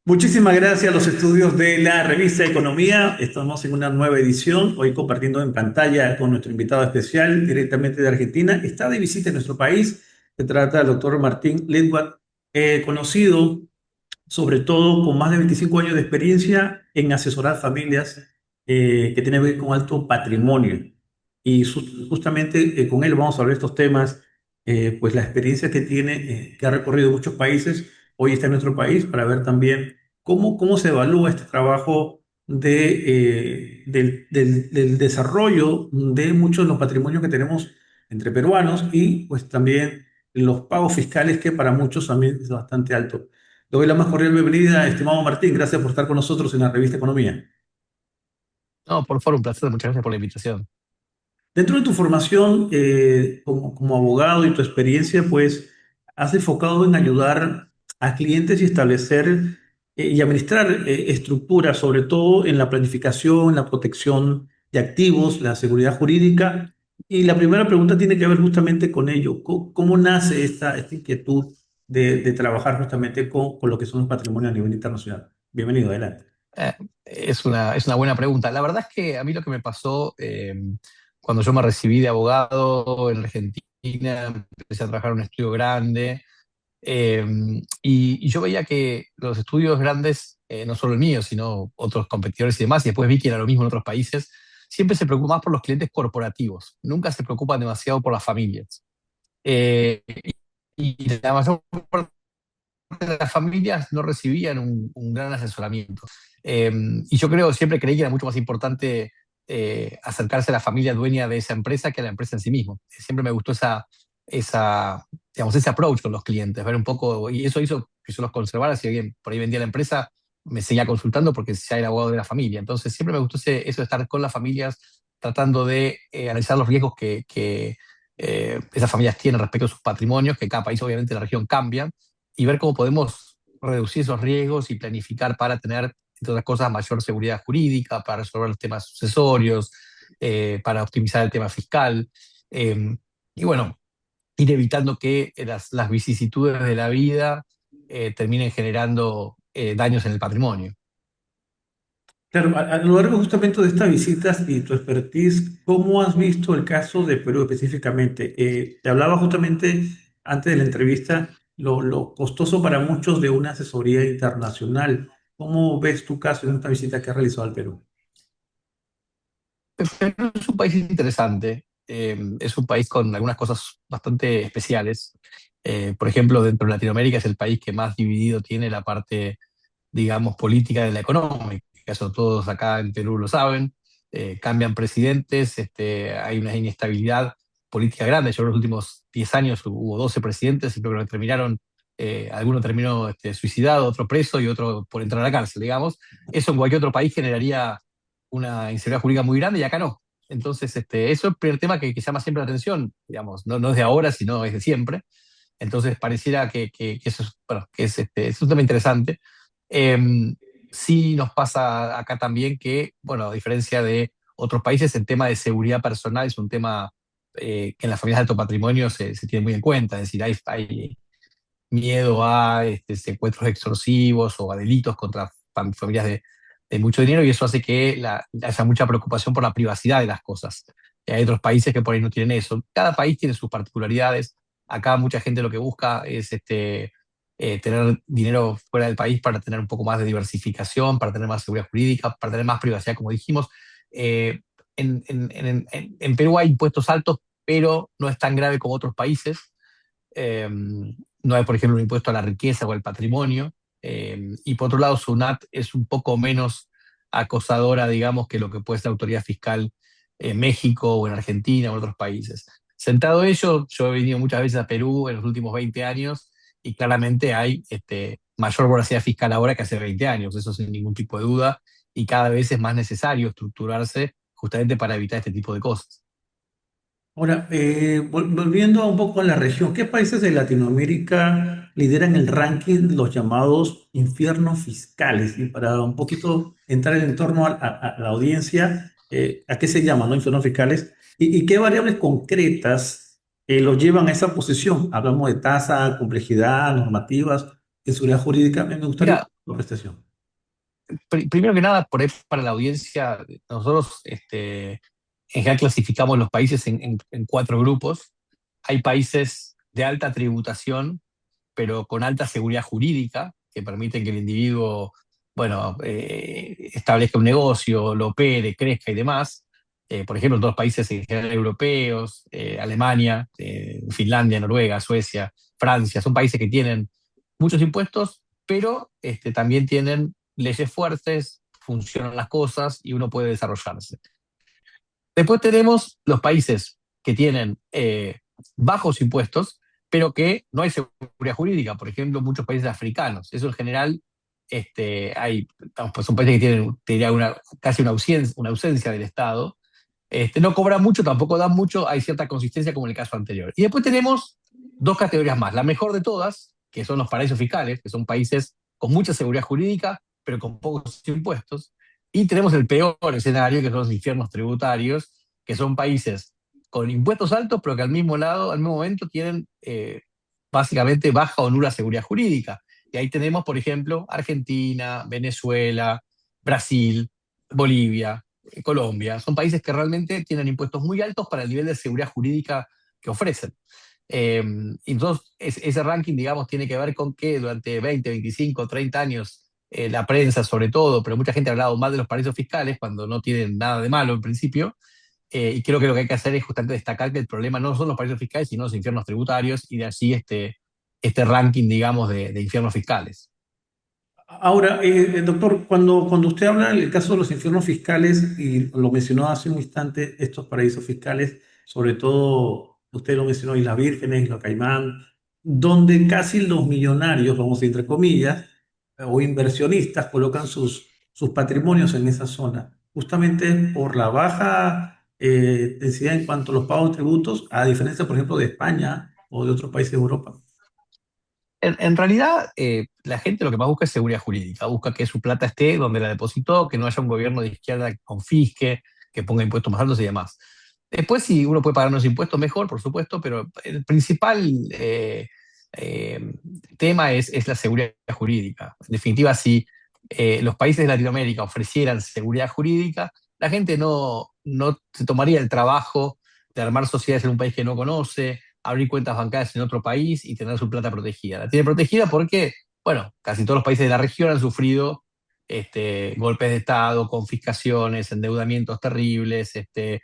Muchísimas gracias a los estudios de la revista Economía. Estamos en una nueva edición, hoy compartiendo en pantalla con nuestro invitado especial directamente de Argentina. Está de visita en nuestro país. Se trata del doctor Martín Lidward, conocido sobre todo con más de 25 años de experiencia en asesorar familias que tienen que ver con alto patrimonio. Y justamente con él vamos a hablar de estos temas, pues la experiencia que tiene, que ha recorrido muchos países, hoy está en nuestro país para ver también cómo se evalúa este trabajo del desarrollo de muchos de los patrimonios que tenemos entre peruanos y pues también los pagos fiscales que para muchos también es bastante alto. Le doy la más cordial bienvenida, estimado Martín. Gracias por estar con nosotros en la revista Economía. No, por favor, un placer. Muchas gracias por la invitación. Dentro de tu formación como abogado y tu experiencia, pues has enfocado en ayudar a clientes y establecer y administrar estructuras, sobre todo en la planificación, la protección de activos, la seguridad jurídica. Y la primera pregunta tiene que ver justamente con ello. ¿Cómo nace esta inquietud de trabajar justamente con lo que son los patrimonios a nivel internacional? Bienvenido, adelante. Es una buena pregunta. La verdad es que a mí lo que me pasó cuando yo me recibí de abogado en Argentina, empecé a trabajar en un estudio grande eh, y yo veía que los estudios grandes, no solo el mío, sino otros competidores y demás, y después vi que era lo mismo en otros países, siempre se preocupan más por los clientes corporativos, nunca se preocupan demasiado por las familias. Eh, y la mayor de las familias no recibían un gran asesoramiento. Eh, y yo siempre creí que era mucho más importante acercarse a la familia dueña de esa empresa que a la empresa en sí mismo. Siempre me gustó digamos, ese approach con los clientes, ver un poco, y eso hizo que yo los conservara. Si alguien por ahí vendía la empresa, me seguía consultando porque ya era abogado de la familia. Entonces siempre me gustó eso de estar con las familias, tratando de analizar los riesgos que esas familias tienen respecto a sus patrimonios, que cada país obviamente la región cambia, y ver cómo podemos reducir esos riesgos y planificar para tener, entre otras cosas, mayor seguridad jurídica, para resolver los temas sucesorios, para optimizar el tema fiscal. eh, y bueno, ir evitando que las vicisitudes de la vida terminen generando daños en el patrimonio. Claro, a lo largo justamente de estas visitas y tu expertise, ¿cómo has visto el caso de Perú específicamente? Te hablaba justamente antes de la entrevista lo costoso para muchos de una asesoría internacional. ¿Cómo ves tu caso en esta visita que has realizado al Perú? Perú es un país interesante, es un país con algunas cosas bastante especiales. Por ejemplo, dentro de Latinoamérica es el país que más dividido tiene la parte, digamos, política de la económica. Eso todos acá en Perú lo saben. Cambian presidentes, hay una inestabilidad política grande. Yo en los últimos 10 años hubo 12 presidentes y creo que terminaron, alguno terminó suicidado, otro preso y otro por entrar a la cárcel, digamos. Eso en cualquier otro país generaría una inseguridad jurídica muy grande y acá no. Entonces, eso es el primer tema que llama siempre la atención, digamos, no es de ahora, sino es de siempre. Entonces, pareciera que eso es, bueno, es un tema interesante. Eh, sí nos pasa acá también que, bueno, a diferencia de otros países, el tema de seguridad personal es un tema que en las familias de alto patrimonio se tiene muy en cuenta. Es decir, hay miedo a secuestros extorsivos o a delitos contra familias de mucho dinero, y eso hace que haya mucha preocupación por la privacidad de las cosas. Y hay otros países que por ahí no tienen eso. Cada país tiene sus particularidades. Acá mucha gente lo que busca es tener dinero fuera del país para tener un poco más de diversificación, para tener más seguridad jurídica, para tener más privacidad, como dijimos. Eh, en Perú hay impuestos altos, pero no es tan grave como otros países. No hay, por ejemplo, un impuesto a la riqueza o al patrimonio. Y por otro lado, SUNAT es un poco menos acosadora, digamos, que lo que puede ser la autoridad fiscal en México o en Argentina o en otros países. Sentado ello, yo he venido muchas veces a Perú en los últimos 20 años y claramente hay mayor voracidad fiscal ahora que hace 20 años, eso sin ningún tipo de duda, y cada vez es más necesario estructurarse justamente para evitar este tipo de cosas. Ahora, volviendo un poco a la región, ¿qué países de Latinoamérica lideran el ranking de los llamados infiernos fiscales? Y para un poquito entrar en torno a la audiencia, ¿a qué se llaman, no? Infiernos fiscales. Y qué variables concretas los llevan a esa posición? Hablamos de tasa, complejidad, normativas. en seguridad jurídica. Me gustaría Mira, la prestación. primero que nada, por ahí para la audiencia, nosotros en general clasificamos los países en cuatro grupos. Hay países de alta tributación, pero con alta seguridad jurídica, que permiten que el individuo, bueno, establezca un negocio, lo opere, crezca y demás. Por ejemplo, todos los países en general europeos, Alemania, Finlandia, Noruega, Suecia, Francia, son países que tienen muchos impuestos, pero también tienen leyes fuertes, funcionan las cosas y uno puede desarrollarse. Después tenemos los países que tienen bajos impuestos, pero que no hay seguridad jurídica. Por ejemplo, muchos países africanos. Eso en general, vamos, pues son países que tienen, te diría, casi una ausencia del Estado. No cobran mucho, tampoco dan mucho, hay cierta consistencia como en el caso anterior. Y después tenemos dos categorías más. La mejor de todas, que son los paraísos fiscales, que son países con mucha seguridad jurídica, pero con pocos impuestos. Y tenemos el peor escenario, que son los infiernos tributarios, que son países con impuestos altos, pero que al mismo momento tienen básicamente baja o nula seguridad jurídica. Y ahí tenemos, por ejemplo, Argentina, Venezuela, Brasil, Bolivia, Colombia. Son países que realmente tienen impuestos muy altos para el nivel de seguridad jurídica que ofrecen. Eh, entonces, ese ranking, digamos, tiene que ver con que durante 20, 25, 30 años la prensa sobre todo, pero mucha gente ha hablado mal de los paraísos fiscales cuando no tienen nada de malo en principio, y creo que lo que hay que hacer es justamente destacar que el problema no son los paraísos fiscales, sino los infiernos tributarios, y de allí este ranking, digamos, de infiernos fiscales. Ahora, doctor, cuando usted habla del caso de los infiernos fiscales, y lo mencionó hace un instante, estos paraísos fiscales, sobre todo, usted lo mencionó, Islas Vírgenes, Isla Caimán, donde casi los millonarios, vamos a decir, entre comillas, o inversionistas colocan sus patrimonios en esa zona, justamente por la baja densidad en cuanto a los pagos de tributos, a diferencia, por ejemplo, de España o de otros países de Europa. En realidad, la gente lo que más busca es seguridad jurídica, busca que su plata esté donde la depositó, que no haya un gobierno de izquierda que confisque, que ponga impuestos más altos y demás. Después, si uno puede pagar unos impuestos, mejor, por supuesto, pero el principal eh, tema es la seguridad jurídica. En definitiva, si los países de Latinoamérica ofrecieran seguridad jurídica, la gente no se tomaría el trabajo de armar sociedades en un país que no conoce, abrir cuentas bancarias en otro país y tener su plata protegida. La tiene protegida porque, bueno, casi todos los países de la región han sufrido golpes de Estado, confiscaciones, endeudamientos terribles, qué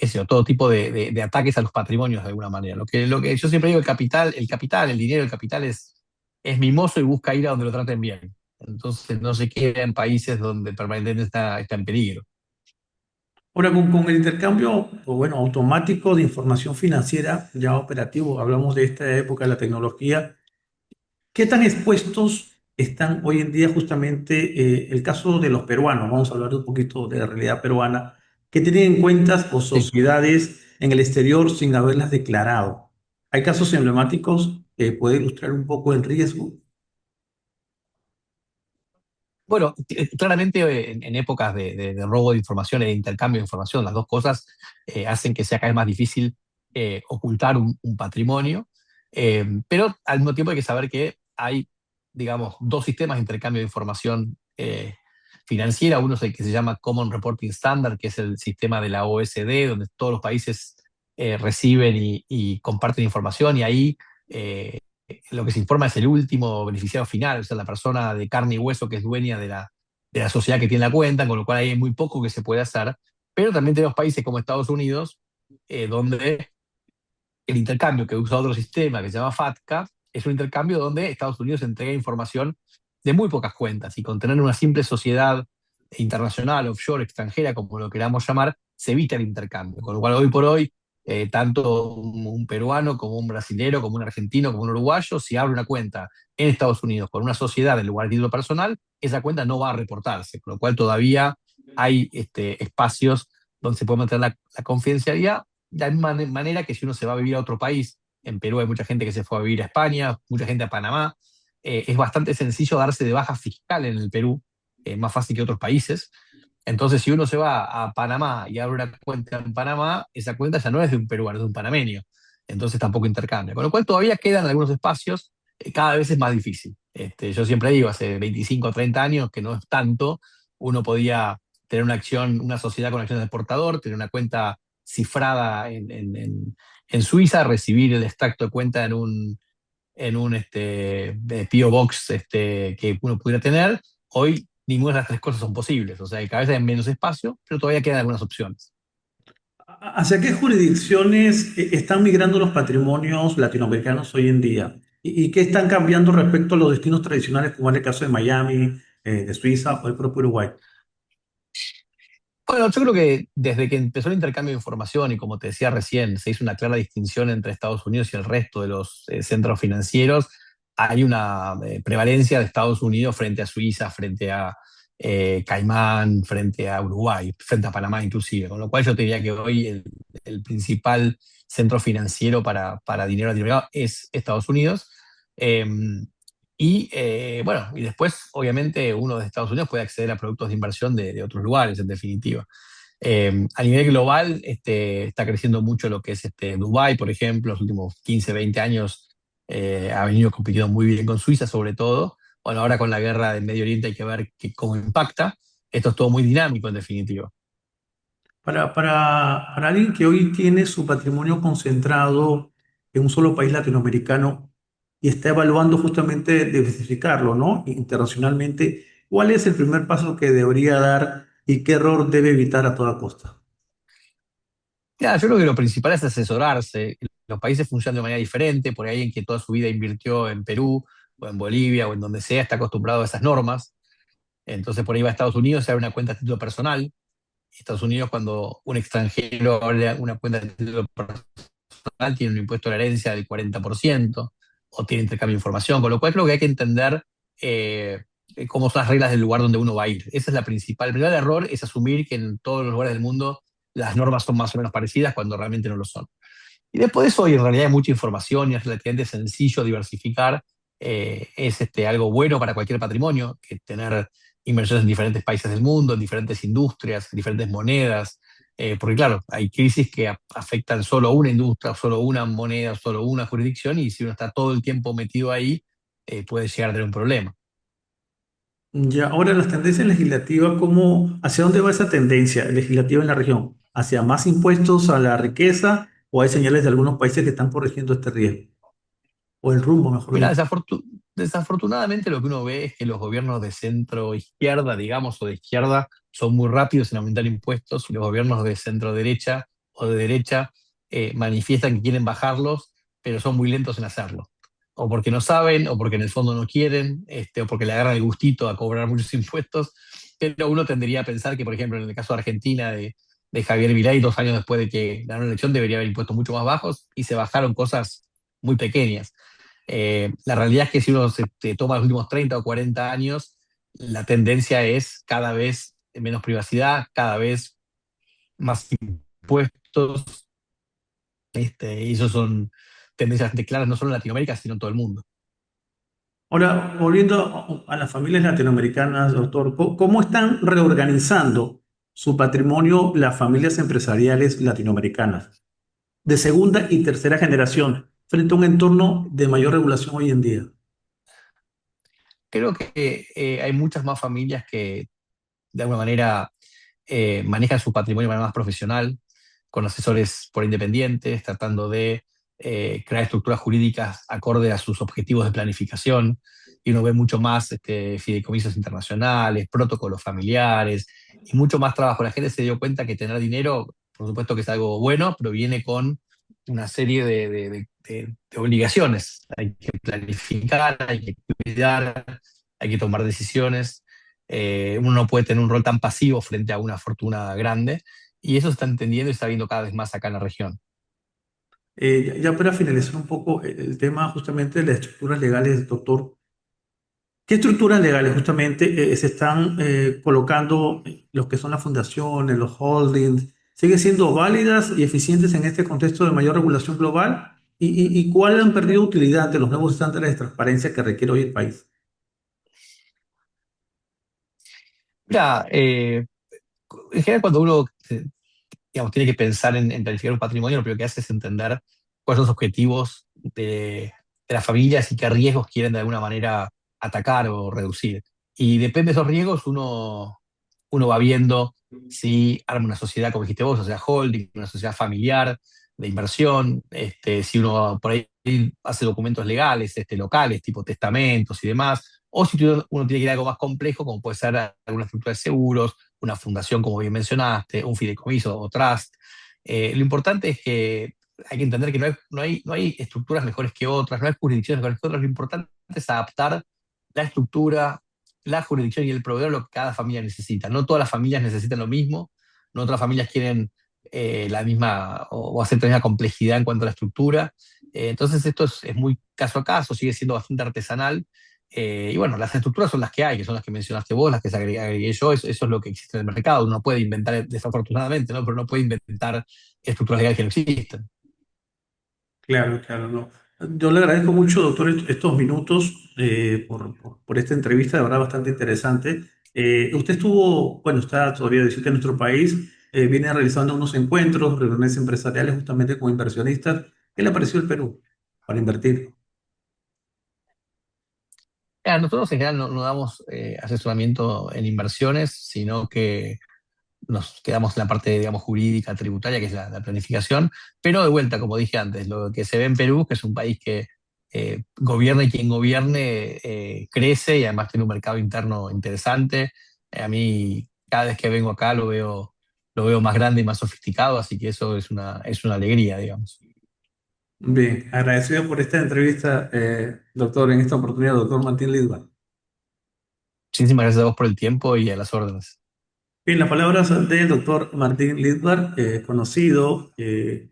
sé yo, todo tipo de ataques a los patrimonios de alguna manera. Lo que yo siempre digo, el dinero, el capital es mimoso y busca ir a donde lo traten bien. Entonces no se queda en países donde permanentemente está en peligro. Ahora, con el intercambio, o bueno, automático de información financiera, ya operativo, hablamos de esta época de la tecnología, ¿qué tan expuestos están hoy en día justamente el caso de los peruanos? Vamos a hablar un poquito de la realidad peruana, que tienen cuentas o Sí. sociedades en el exterior sin haberlas declarado. Hay casos emblemáticos que puede ilustrar un poco el riesgo. Bueno, claramente en épocas de robo de información e de intercambio de información, las dos cosas hacen que sea cada vez más difícil ocultar un patrimonio, pero al mismo tiempo hay que saber que hay, digamos, dos sistemas de intercambio de información financiera. Uno es el que se llama Common Reporting Standard, que es el sistema de la OSD, donde todos los países reciben y comparten información, y ahí lo que se informa es el último beneficiario final, o sea, la persona de carne y hueso que es dueña de la sociedad que tiene la cuenta, con lo cual hay muy poco que se puede hacer. Pero también tenemos países como Estados Unidos, donde el intercambio que usa otro sistema que se llama FATCA es un intercambio donde Estados Unidos entrega información de muy pocas cuentas, y con tener una simple sociedad internacional, offshore, extranjera, como lo queramos llamar, se evita el intercambio. Con lo cual, hoy por hoy, tanto un peruano como un brasilero, como un argentino, como un uruguayo, si abre una cuenta en Estados Unidos con una sociedad en lugar de título personal, esa cuenta no va a reportarse, con lo cual todavía hay espacios donde se puede mantener la confidencialidad, de la misma manera que si uno se va a vivir a otro país. En Perú hay mucha gente que se fue a vivir a España, mucha gente a Panamá. Es bastante sencillo darse de baja fiscal en el Perú, más fácil que otros países. Entonces, si uno se va a Panamá y abre una cuenta en Panamá, esa cuenta ya no es de un peruano, es de un panameño. Entonces tampoco intercambia. Con lo cual todavía quedan algunos espacios cada vez es más difícil. Yo siempre digo, hace 25 o 30 años, que no es tanto, uno podía tener una acción, una sociedad con acciones de portador, tener una cuenta cifrada en Suiza, recibir el extracto de cuenta en un P.O. Box que uno pudiera tener. Hoy ninguna de las tres cosas son posibles, o sea, que cada vez hay menos espacio, pero todavía quedan algunas opciones. ¿Hacia qué jurisdicciones están migrando los patrimonios latinoamericanos hoy en día? ¿Y qué están cambiando respecto a los destinos tradicionales, como en el caso de Miami, de Suiza o el propio Uruguay? Bueno, yo creo que desde que empezó el intercambio de información y como te decía recién, se hizo una clara distinción entre Estados Unidos y el resto de los centros financieros, hay una prevalencia de Estados Unidos frente a Suiza, frente a Caimán, frente a Uruguay, frente a Panamá inclusive, con lo cual yo te diría que hoy el principal centro financiero para dinero latinoamericano es Estados Unidos. Eh, bueno, y después, obviamente, uno de Estados Unidos puede acceder a productos de inversión de otros lugares, en definitiva. A nivel global, está creciendo mucho lo que es Dubái, por ejemplo, los últimos 15, 20 años ha venido compitiendo muy bien con Suiza, sobre todo. Bueno, ahora con la guerra del Medio Oriente hay que ver cómo impacta. Esto es todo muy dinámico, en definitiva. Para alguien que hoy tiene su patrimonio concentrado en un solo país latinoamericano y está evaluando justamente diversificarlo, ¿no? Internacionalmente, ¿cuál es el primer paso que debería dar y qué error debe evitar a toda costa? Ya, yo creo que lo principal es asesorarse. Los países funcionan de manera diferente, por ahí alguien que toda su vida invirtió en Perú o en Bolivia o en donde sea, está acostumbrado a esas normas. Entonces por ahí va a Estados Unidos, se abre una cuenta a título personal. Estados Unidos, cuando un extranjero abre una cuenta de título personal, tiene un impuesto a la herencia del 40% o tiene intercambio de información, con lo cual creo que hay que entender eh, cómo son las reglas del lugar donde uno va a ir. Esa es la principal. El primer error es asumir que en todos los lugares del mundo las normas son más o menos parecidas cuando realmente no lo son. Y después de eso, hoy en realidad hay mucha información y es relativamente sencillo diversificar. Es algo bueno para cualquier patrimonio, que tener inversiones en diferentes países del mundo, en diferentes industrias, en diferentes monedas. Porque claro, hay crisis que afectan solo una industria, solo una moneda, solo una jurisdicción, y si uno está todo el tiempo metido ahí, puede llegar a tener un problema. Ya, ahora las tendencias legislativas, ¿hacia dónde va esa tendencia legislativa en la región? ¿Hacia más impuestos a la riqueza o hay señales de algunos países que están corrigiendo este riesgo? O el rumbo, mejor Mira, dicho. desafortunadamente lo que uno ve es que los gobiernos de centro izquierda, digamos, o de izquierda, son muy rápidos en aumentar impuestos y los gobiernos de centro derecha o de derecha manifiestan que quieren bajarlos, pero son muy lentos en hacerlo. O porque no saben, o porque en el fondo no quieren, o porque le agarran el gustito a cobrar muchos impuestos. Pero uno tendría a pensar que, por ejemplo, en el caso de Argentina, de Javier Milei, 2 años después de que ganó la elección, debería haber impuestos mucho más bajos y se bajaron cosas muy pequeñas. La realidad es que si uno se toma los últimos 30 o 40 años, la tendencia es cada vez menos privacidad, cada vez más impuestos, y eso son tendencias bastante claras, no solo en Latinoamérica, sino en todo el mundo. Ahora, volviendo a las familias latinoamericanas, doctor, ¿cómo están reorganizando su patrimonio las familias empresariales latinoamericanas de segunda y tercera generación frente a un entorno de mayor regulación hoy en día? Creo que hay muchas más familias que de alguna manera manejan su patrimonio de manera más profesional, con asesores por independientes, tratando de crear estructuras jurídicas acorde a sus objetivos de planificación. Y uno ve mucho más fideicomisos internacionales, protocolos familiares y mucho más trabajo. La gente se dio cuenta que tener dinero, por supuesto que es algo bueno, pero viene con una serie de obligaciones. Hay que planificar, hay que cuidar, hay que tomar decisiones. Uno no puede tener un rol tan pasivo frente a una fortuna grande, y eso se está entendiendo y está viendo cada vez más acá en la región. Ya para finalizar un poco el tema justamente de las estructuras legales, doctor, ¿qué estructuras legales justamente se están colocando los que son las fundaciones, los holdings? ¿Siguen siendo válidas y eficientes en este contexto de mayor regulación global? ¿Y cuál han perdido utilidad ante los nuevos estándares de transparencia que requiere hoy el país? Mira, en general cuando uno digamos, tiene que pensar en planificar un patrimonio, lo primero que hace es entender cuáles son los objetivos de las familias y qué riesgos quieren de alguna manera atacar o reducir. Y depende de esos riesgos, uno va viendo si arma una sociedad, como dijiste vos, o sea, holding, una sociedad familiar de inversión, si uno por ahí hace documentos legales, locales, tipo testamentos y demás, o si uno tiene que ir a algo más complejo, como puede ser alguna estructura de seguros, una fundación, como bien mencionaste, un fideicomiso o trust. Lo importante es que hay que entender que no hay estructuras mejores que otras, no hay jurisdicciones mejores que otras, lo importante es adaptar la estructura, la jurisdicción y el proveedor a lo que cada familia necesita. No todas las familias necesitan lo mismo, no todas las familias quieren la misma o aceptan la misma complejidad en cuanto a la estructura. Entonces esto es muy caso a caso, sigue siendo bastante artesanal. Y bueno, las estructuras son las que hay, que son las que mencionaste vos, las que agregué yo, eso es lo que existe en el mercado. Uno puede inventar, desafortunadamente, ¿no? Pero no puede inventar estructuras legales que no existen. Claro, claro, no. Yo le agradezco mucho, doctor, estos minutos por esta entrevista, de verdad bastante interesante. Usted estuvo, bueno, está todavía de visita en nuestro país, viene realizando unos encuentros, reuniones empresariales justamente con inversionistas. ¿Qué le pareció el Perú para invertir? Nosotros en general no damos asesoramiento en inversiones, sino que nos quedamos en la parte, digamos, jurídica, tributaria, que es la planificación, pero de vuelta, como dije antes, lo que se ve en Perú, que es un país que gobierne quien gobierne, crece y además tiene un mercado interno interesante. A mí, cada vez que vengo acá lo veo más grande y más sofisticado, así que eso es una alegría, digamos. Bien, agradecido por esta entrevista, doctor, en esta oportunidad, doctor Martín Lidva. Muchísimas gracias a vos por el tiempo y a las órdenes. Bien, las palabras del doctor Martín Lidvar, conocido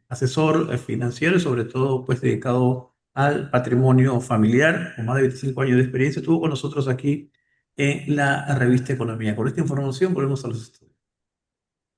asesor financiero y sobre todo pues dedicado al patrimonio familiar, con más de 25 años de experiencia, estuvo con nosotros aquí en la revista Economía. Con esta información volvemos a los estudios.